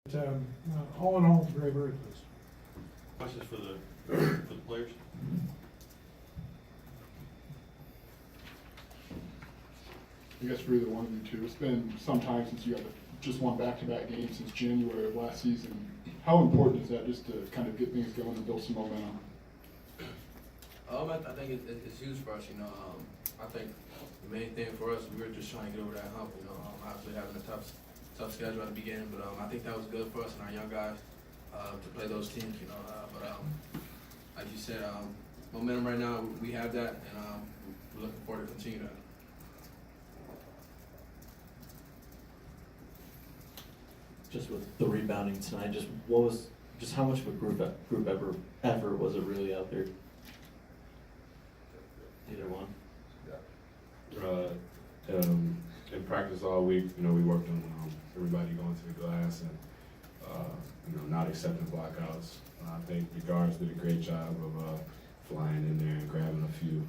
All in all, very, very pleased. Questions for the players? I guess for either one of you two, it's been some time since you had just won back-to-back games since January of last season. How important is that just to kind of get things going and build some momentum? I think it's huge for us, you know. I think the main thing for us, we were just trying to get over that hump, you know. Obviously having a tough schedule at the beginning, but I think that was good for us and our young guys to play those teams, you know. Like you said, momentum right now, we have that, and we're looking forward to continue that. Just with the rebounding tonight, just how much of a group effort was it really out there? Either one. In practice all week, you know, we worked on everybody going to the glass and you know, not accepting blockouts. I think the guards did a great job of flying in there and grabbing a few.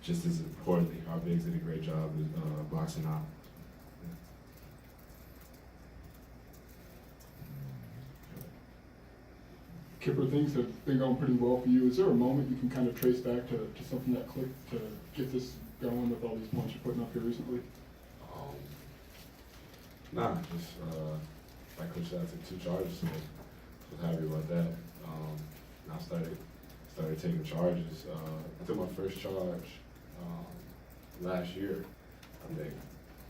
Just as importantly, our bigs did a great job of boxing out. Kipper, things have been going pretty well for you. Is there a moment you can kind of trace back to something that clicked to get this going with all these points you're putting up here recently? Nah, just like Coach said, I took 2 charges today. Was happy about that. And I started taking charges. I took my first charge last year.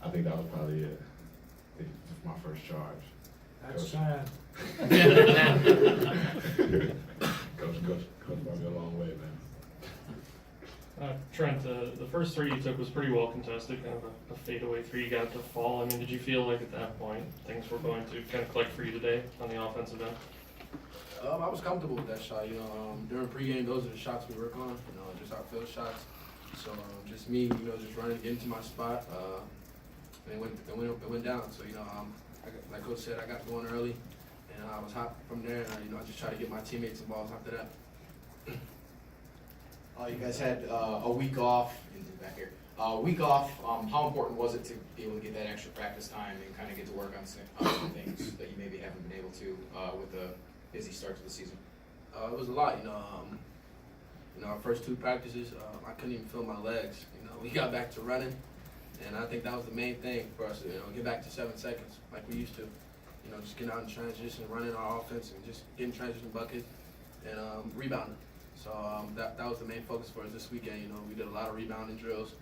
I think that was probably it. I think it was my first charge. That's sad. Coach brought me a long way, man. Trent, the first 3 you took was pretty well contested, kind of a fadeaway 3 you got to fall. I mean, did you feel like at that point things were going to kind of click for you today on the offensive end? I was comfortable with that shot, you know. During pregame, those are the shots we work on, you know, just our field shots. So just me, you know, just running into my spot, and it went down. So, you know, like Coach said, I got going early, and I was hot from there. And, you know, I just tried to get my teammates involved after that. You guys had a week off, back here. Week off, how important was it to be able to get that extra practice time and kind of get to work on some things that you maybe haven't been able to with a busy start to the season? It was a lot, you know. Our first 2 practices, I couldn't even feel my legs. You know, we got back to running, and I think that was the main thing for us. You know, get back to 7 seconds like we used to. You know, just getting out in transition, running our offense, and just getting transition buckets and rebounding. So that was the main focus for us this weekend. You know, we did a lot of rebounding drills,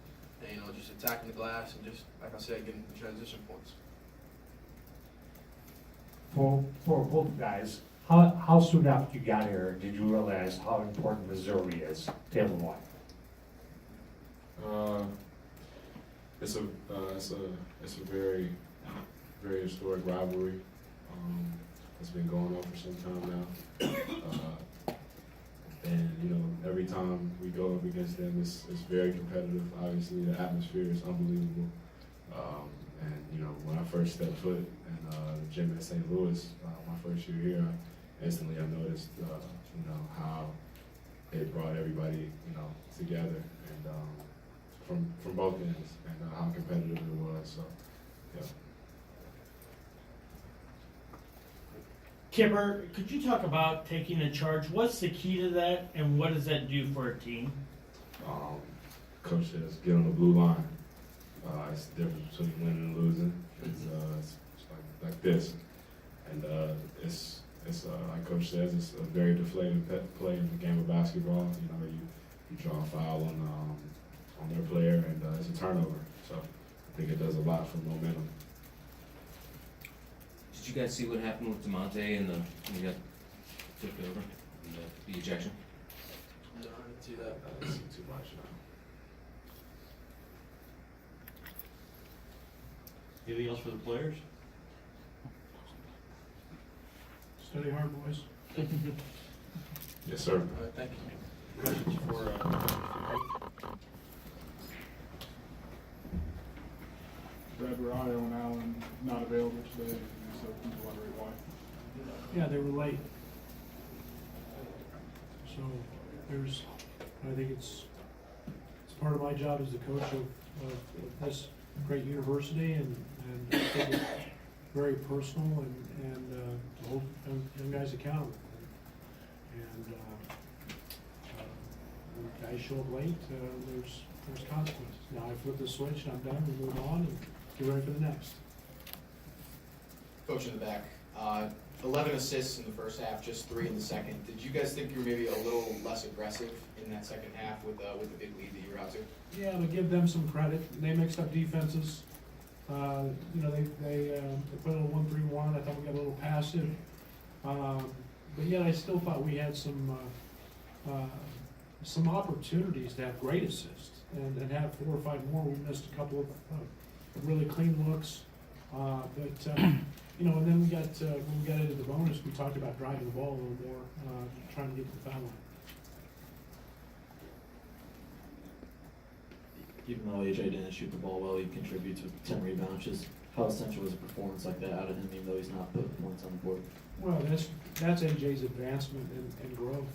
and you know, just attacking the glass and just, like I said, getting the transition points. For both guys, how soon after you got here did you realize how important Missouri is to everyone? It's a very historic rivalry. It's been going on for some time now. And you know, every time we go up against them, it's very competitive. Obviously, the atmosphere is unbelievable. And you know, when I first stepped foot in the gym at St. Louis, my first year here, instantly I noticed, you know, how it brought everybody, you know, together, and from both ends, and how competitive it was. So, yeah. Kipper, could you talk about taking a charge? What's the key to that, and what does that do for a team? Coach says, get on the blue line. It's the difference between winning and losing. It's like this, and it's like Coach says, it's a very deflating play in the game of basketball. You know, you draw a foul on their player, and it's a turnover. So I think it does a lot for momentum. Did you guys see what happened with DeMonte and when he got flipped over and the ejection? No, I didn't see that. I didn't see too much. Anything else for the players? Study hard, boys. Yes, sir. All right, thank you. Questions for Brad Barayo and Allen not available today, so can you elaborate why? Yeah, they were late. So I think it's part of my job as the coach of this great university, and I think very personal and to hold young guys accountable. And when guys show up late, there's consequences. Now I flip the switch and I'm done, we move on and get ready for the next. Coach in the back, 11 assists in the first half, just 3 in the second. Did you guys think you were maybe a little less aggressive in that second half with the big lead that you were out to? Yeah, but give them some credit. They mixed up defenses. You know, they put a little 1-3-1. I thought we got a little passive. But yet I still thought we had some opportunities to have great assists and have 4 or 5 more. We missed a couple of really clean looks. But you know, and then we got when we got into the bonus, we talked about driving the ball a little more, trying to get to the foul line. Even though AJ didn't shoot the ball well, he contributes with 10 rebounds. Just how essential is a performance like that out of him, even though he's not putting points on the board? Well, that's AJ's advancement and growth.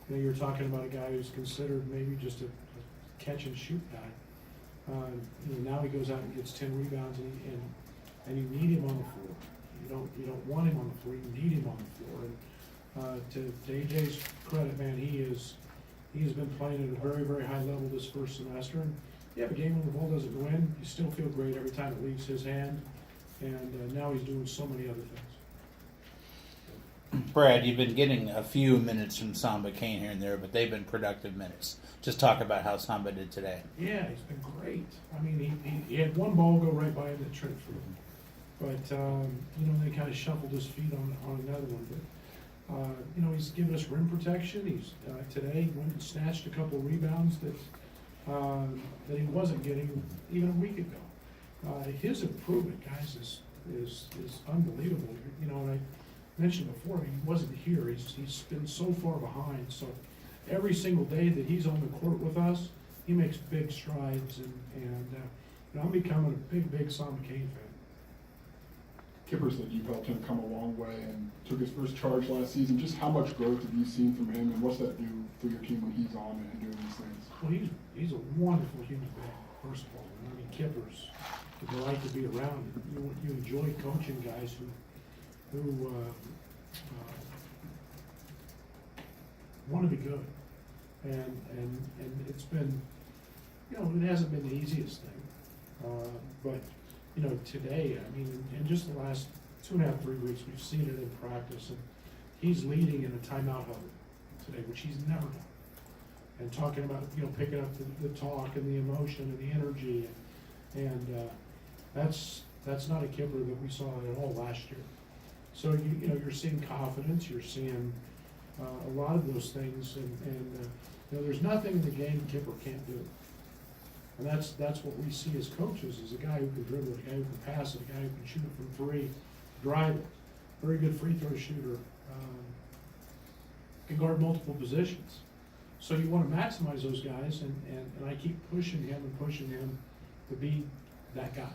You know, you're talking about a guy who's considered maybe just a catch and shoot guy. You know, now he goes out and gets 10 rebounds, and you need him on the floor. You don't want him on the floor. You need him on the floor. And to AJ's credit, man, he has been playing at a very, very high level this first semester. And you have a game when the ball doesn't win, you still feel great every time it leaves his hand. And now he's doing so many other things. Brad, you've been getting a few minutes from Samba Kane here and there, but they've been productive minutes. Just talk about how Samba did today. Yeah, he's been great. I mean, he had one ball go right by him that Trent threw. But, you know, they kind of shuffled his feet on another one. But, you know, he's given us rim protection. He's today went and snatched a couple of rebounds that he wasn't getting even a week ago. His improvement, guys, is unbelievable. You know, and I mentioned before, he wasn't here. He's been so far behind. So every single day that he's on the court with us, he makes big strides. And you know, I'm becoming a big Samba Kane fan. Kipper said you helped him come a long way and took his first charge last season. Just how much growth have you seen from him, and what's that do for your team when he's on and doing these things? Well, he's a wonderful human being, first of all. I mean, Kipper's a delight to be around. You enjoy coaching guys who want to be good, and it's been, you know, it hasn't been the easiest thing, but. You know, today, I mean, in just the last 2.5, 3 weeks, we've seen it in practice, and he's leading in a timeout huddle today, which he's never done. And talking about, you know, picking up the talk and the emotion and the energy, and that's not a Kipper that we saw at all last year. So you know, you're seeing confidence, you're seeing a lot of those things, and you know, there's nothing in the game Kipper can't do. And that's what we see as coaches, is a guy who can dribble it, a guy who can pass it, a guy who can shoot it from 3, drive it, very good free throw shooter, can guard multiple positions. So you want to maximize those guys, and I keep pushing him to be that guy.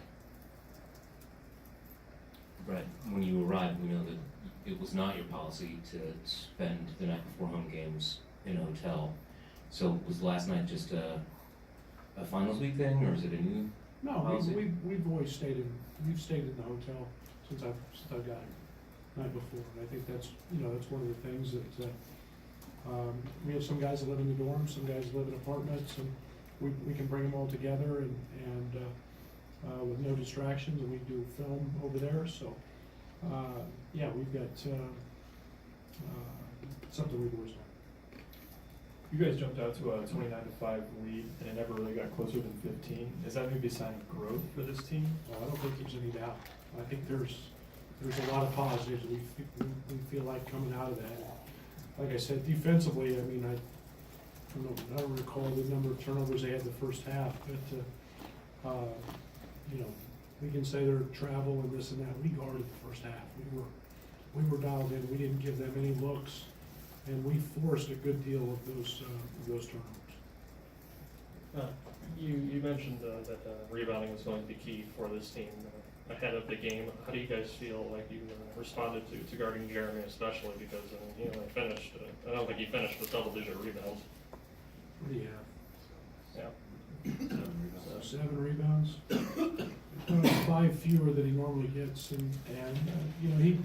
Brett, when you arrived, we know that it was not your policy to spend the night before home games in a hotel. So was last night just a finals week thing, or is it a new? No, we've always stayed in the hotel since I've got here, the night before. And I think that's, you know, that's one of the things that we have some guys that live in the dorms, some guys live in apartments, and we can bring them all together and with no distractions, and we do film over there. So yeah, we've got something we've always done. You guys jumped out to a 29-5 lead, and it never really got closer than 15. Is that maybe a sign of growth for this team? I don't think there's any doubt. I think there's a lot of positives we feel like coming out of that. Like I said, defensively, I mean, I don't recall the number of turnovers they had the first half, but you know, we can say they're travel and this and that. We guarded the first half. We were dialed in. We didn't give them any looks. And we forced a good deal of those turnovers. You mentioned that rebounding was going to be key for this team ahead of the game. How do you guys feel like you responded to guarding Jeremy, especially because you know, he finished? I don't think he finished with double-digit rebounds. What do you have? Yeah. 7 rebounds. 5 fewer than he normally gets, and you know,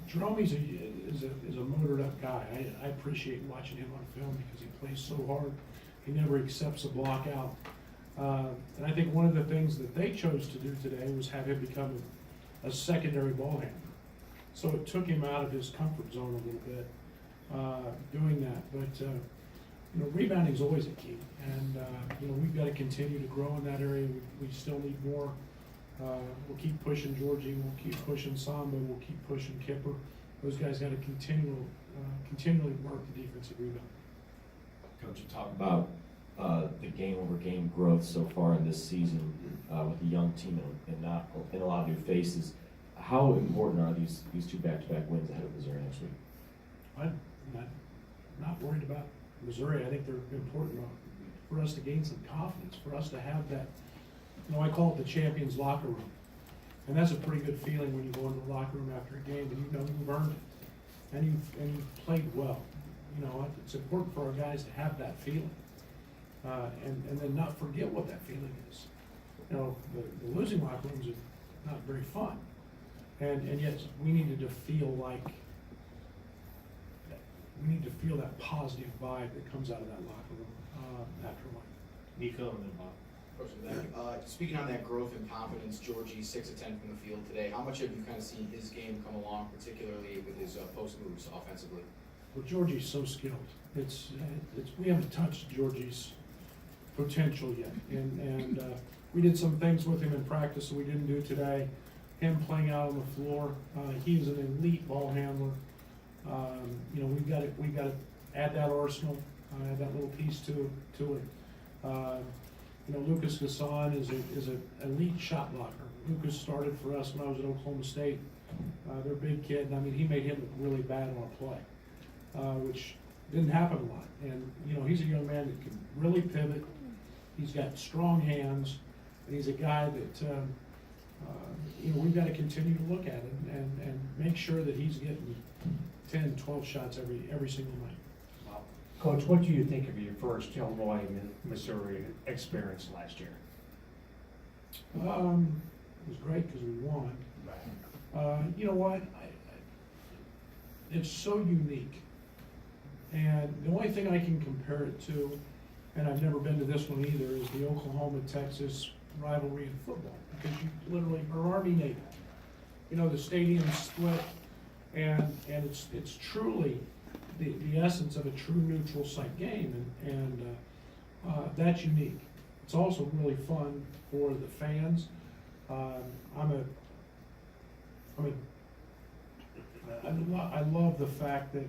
Jeromy's is a motored up guy. I appreciate watching him on film because he plays so hard. He never accepts a block out. And I think one of the things that they chose to do today was have him become a secondary ball handler. So it took him out of his comfort zone a little bit, doing that. But, you know, rebounding is always a key. And, you know, we've got to continue to grow in that area. We still need more. We'll keep pushing Georgie. We'll keep pushing Samba. We'll keep pushing Kipper. Those guys got to continually work the defensive rebound. Coach, you talk about the game-over-game growth so far in this season with the young team and a lot of new faces. How important are these two back-to-back wins ahead of Missouri next week? I'm not worried about Missouri. I think they're important for us to gain some confidence, for us to have that, you know, I call it the champions locker room. And that's a pretty good feeling when you go into the locker room after a game and you know you've earned it and you've played well. You know, it's important for our guys to have that feeling. And then not forget what that feeling is. You know, the losing locker rooms are not very fun. And yet we needed to feel like, we need to feel that positive vibe that comes out of that locker room after one. Nico and then Bob. Speaking on that growth and confidence, Georgie 6 of 10 from the field today. How much have you kind of seen his game come along, particularly with his post moves offensively? Well, Georgie's so skilled. We haven't touched Georgie's potential yet, and we did some things with him in practice that we didn't do today. Him playing out on the floor, he's an elite ball handler. You know, we've got to add that arsenal, add that little piece to it. You know, Lucas Gasson is an elite shot blocker. Lucas started for us when I was at Oklahoma State. They're a big kid, and I mean, he made him look really bad on a play, which didn't happen a lot. And, you know, he's a young man that can really pivot. He's got strong hands, and he's a guy that, you know, we've got to continue to look at him and make sure that he's getting 10, 12 shots every single night. Coach, what do you think of your first Illinois, Missouri experience last year? It was great because we won. You know what? It's so unique. And the only thing I can compare it to, and I've never been to this one either, is the Oklahoma-Texas rivalry in football. Because you literally are Army-Navy. You know, the stadium's split, and it's truly the essence of a true neutral site game, and that's unique. It's also really fun for the fans. I love the fact that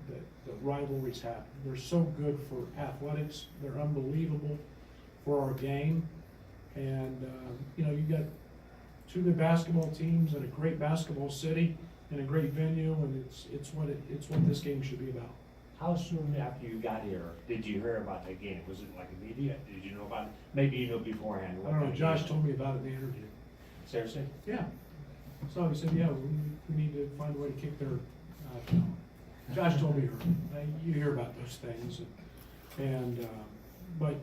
the rivalries happen. They're so good for athletics. They're unbelievable for our game, and you know, you got two good basketball teams and a great basketball city and a great venue, and it's what this game should be about. How soon after you got here did you hear about that game? Was it like immediate? Did you know about it? Maybe you know beforehand. I don't know. Josh told me about it in the interview. Seriously? Yeah. So he said, yeah, we need to find a way to kick their. Josh told me, you hear about those things, but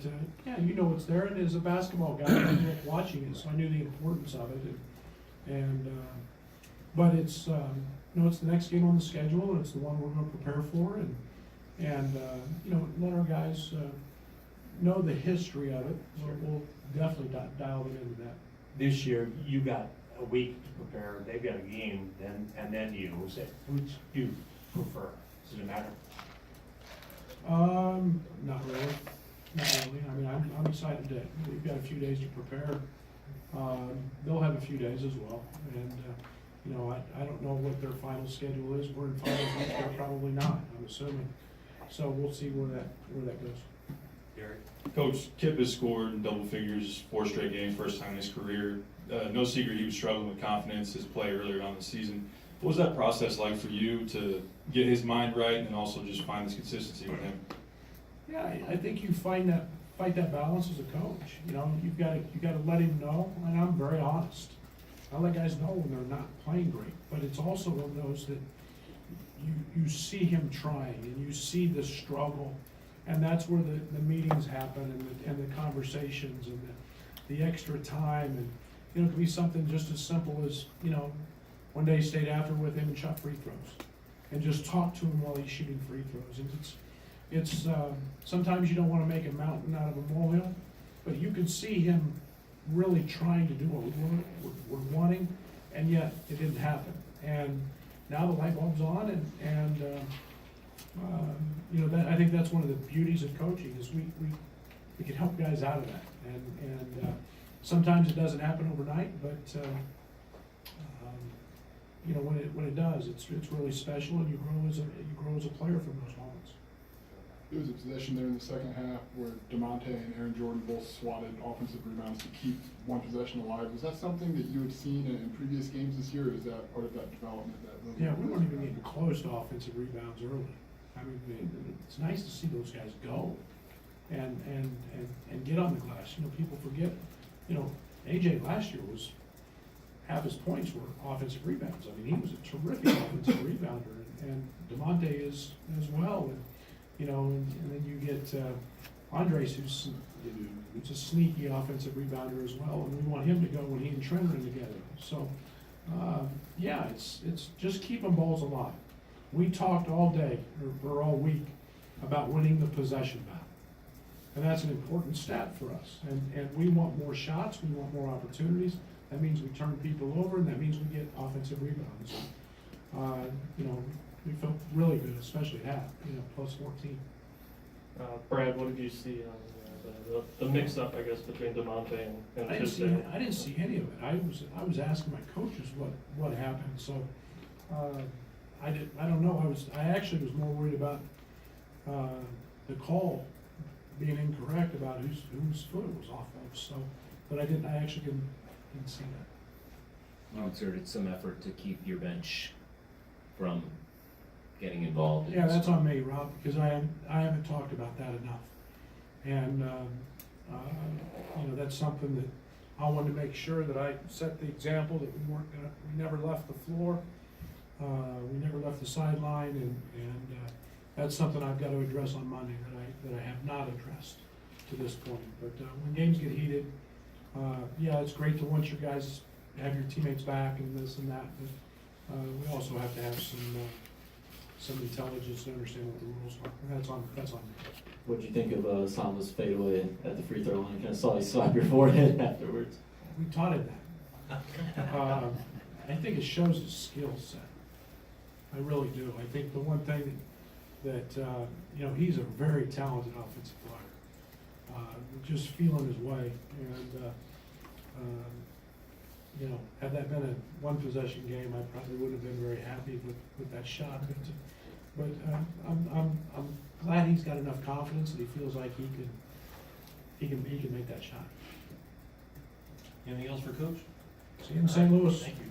yeah, you know what's there. And as a basketball guy, I grew up watching it, so I knew the importance of it. But it's you know, it's the next game on the schedule, and it's the one we're going to prepare for, and you know, let our guys know the history of it. We'll definitely dial it into that. This year, you got a week to prepare. They've got a game, and then you. Which do you prefer? Does it matter? Not really. Not really. I mean, I'm excited that we've got a few days to prepare. They'll have a few days as well, and you know, I don't know what their final schedule is. We're in finals week. They're probably not, I'm assuming. So we'll see where that goes. Gary? Coach, Kip has scored in double figures 4 straight games, first time in his career. No secret he was struggling with confidence, his play earlier on in the season. What was that process like for you to get his mind right and also just find this consistency with him? Yeah, I think you fight that balance as a coach. You know, you got to let him know, and I'm very honest. I let guys know when they're not playing great, but it's also one of those that you see him trying and you see the struggle, and that's where the meetings happen and the conversations and the extra time, You know, it could be something just as simple as, you know, one day stayed after with him and shot free throws, and just talk to him while he's shooting free throws. And it's sometimes you don't want to make a mountain out of a molehill, but you can see him really trying to do what we're wanting, and yet it didn't happen. And now the light bulb's on, and you know, that I think that's one of the beauties of coaching is we can help guys out of that. And sometimes it doesn't happen overnight, but you know, when it does, it's really special, and you grow as a player from those moments. There was a possession there in the second half where DeMonte and Aaron Jordan both swatted offensive rebounds to keep one possession alive. Was that something that you had seen in previous games this year, or is that part of that development? Yeah, we weren't even getting close to offensive rebounds early. I mean, it's nice to see those guys go and get on the glass. You know, people forget, you know, AJ last year was, half his points were offensive rebounds. I mean, he was a terrific offensive rebounder, and DeMonte is as well. And, you know, and then you get Andres, who's a sneaky offensive rebounder as well, and we want him to go when he and Trent are in together. So, yeah, it's just keeping balls alive. We talked all day or all week about winning the possession battle, and that's an important stat for us. And we want more shots, we want more opportunities. That means we turn people over, and that means we get offensive rebounds. You know, we felt really good, especially at half, you know, plus 14. Brad, what did you see on the mix-up, I guess, between DeMonte and I didn't see any of it. I was asking my coaches what happened. So I don't know. I actually was more worried about the call being incorrect about whose foot it was off of. So, but I actually didn't see that. You exerted some effort to keep your bench from getting involved. Yeah, that's on me, Rob, because I haven't talked about that enough. And you know, that's something that I wanted to make sure that I set the example that we never left the floor, we never left the sideline, and that's something I've got to address on Monday that I have not addressed to this point. But when games get heated, yeah, it's great to want your guys have your teammates back and this and that, but we also have to have some intelligence to understand what the rules are. And that's on me. What did you think of Samba's fadeaway at the free throw line? Kind of saw you slap your forehead afterwards. We taught him that. I think it shows his skill set. I really do. I think the one thing that you know, he's a very talented offensive player. Just feeling his way, and you know, had that been a one possession game, I probably wouldn't have been very happy with that shot. But I'm glad he's got enough confidence that he feels like he can make that shot. Anything else for Coach? See you in St. Louis. Thank you.